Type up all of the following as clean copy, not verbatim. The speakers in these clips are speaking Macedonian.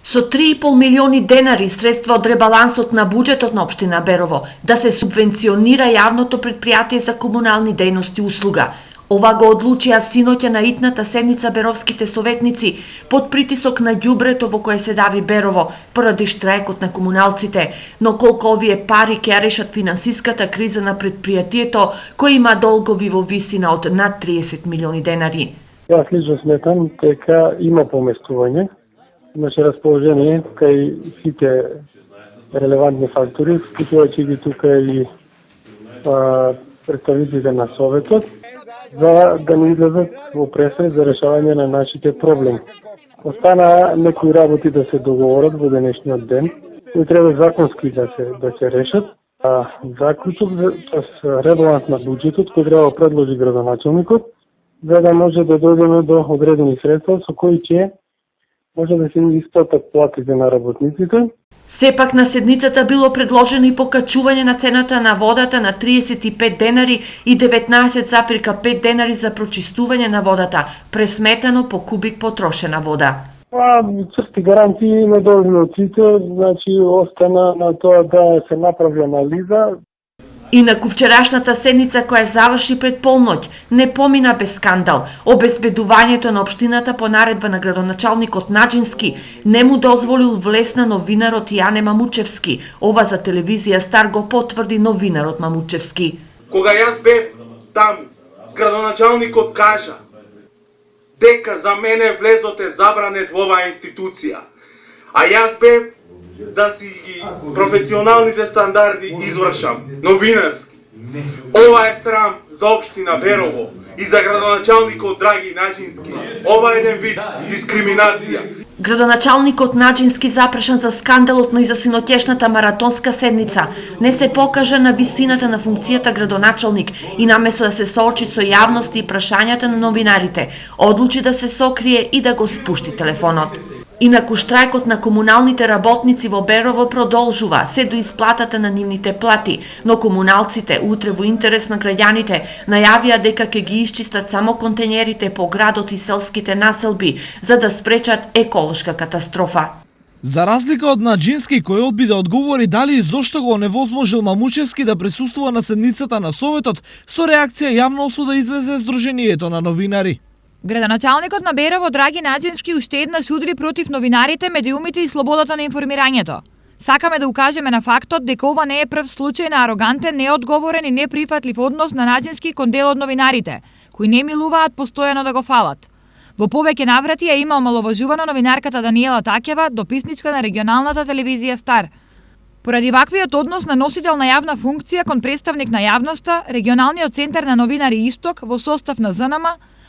Со 3,5 милиони денари средства од ребалансот на буџетот на општина Берово да се субвенционира јавното претпријатие за комунални дејности услуга. Ова го одлучија синоќа на итната седница беровските советници под притисок на ѓубрето во кое се дави Берово поради штрајкот на комуналците, но колку овие пари ќе решат финансиската криза на претпријатието кој има долгови во висина од над 30 милиони денари. Јас лично сметам дека има поместување, имаше расположение кај сите релевантни фактори, вклучувајќи ги тука и представителите на Советот, за да не излезат во пресред за решавање на нашите проблеми. Остана некои работи да се договорат во денешниот ден, кои треба законски да се решат. Заклучок с ребаланс на буџетот кој треба да предложи градоначалникот, за да може да дојдеме до одредени средства со кои ќе може да се исплатат платите на работниците. Сепак на седницата било предложено и покачување на цената на водата на 35 денари и 19,5 денари за прочистување на водата, пресметано по кубик потрошена вода. Црти гарантии има доволно од сите, значи остана на тоа да се направи анализа. Инаку вчерашната седница која заврши пред полноќ не помина без скандал. Обезбедувањето на општината по наредба на градоначалникот Наџински не му дозволил влез на новинарот Јане Мамучевски. Ова за телевизија Стар го потврди новинарот Мамучевски. Кога јас бев там, градоначалникот кажа дека за мене влезот е забранет во оваа институција. А јас бев да си ги професионалните стандарди извршам, новинарски. Ова е срам за општина Берово и за градоначалникот Драги Наџински. Ова е еден вид дискриминација. Градоначалникот Наџински запрашан за скандалот, но и за синоќешната маратонска седница, не се покажа на висината на функцијата градоначалник и наместо да се соочи со јавност и прашањата на новинарите, одлучи да се сокрие и да го спушти телефонот. Инаку штрајкот на комуналните работници во Берово продолжува се до исплатата на нивните плати, но комуналците утре во интерес на граѓаните најавија дека ќе ги исчистат само контењерите по градот и селските населби за да спречат еколошка катастрофа. За разлика од Наџински кој одби да одговори дали и зошто го невозможил Мамучевски да присуствува на седницата на Советот, со реакција јавна осуда излезе Сдруженијето на новинари. Градоначалникот на Берово Драги Наџински уште еднаш удри против новинарите, медиумите и слободата на информирањето. Сакаме да укажеме на фактот дека ова не е прв случај на арогантен, неодговорен и неприфатлив однос на Наџински кон дел од новинарите, кои не милуваат постојано да го фалат. Во повеќе наврати ја има омаловажувано новинарката Даниела Такева, дописничка на регионалната телевизија Стар. Поради ваквиот однос на носител на јавна функција кон представник на јавноста, регионалниот центар на новинари Исток во состав на ЗНМ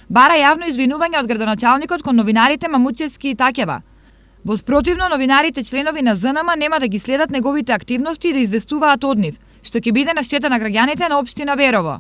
бара јавно извинување од градоначалникот кон новинарите Мамучевски и Такева. Во спротивно, новинарите членови на ЗНМ нема да ги следат неговите активности и да известуваат од нив, што ќе биде на штета на граѓаните на општина Берово.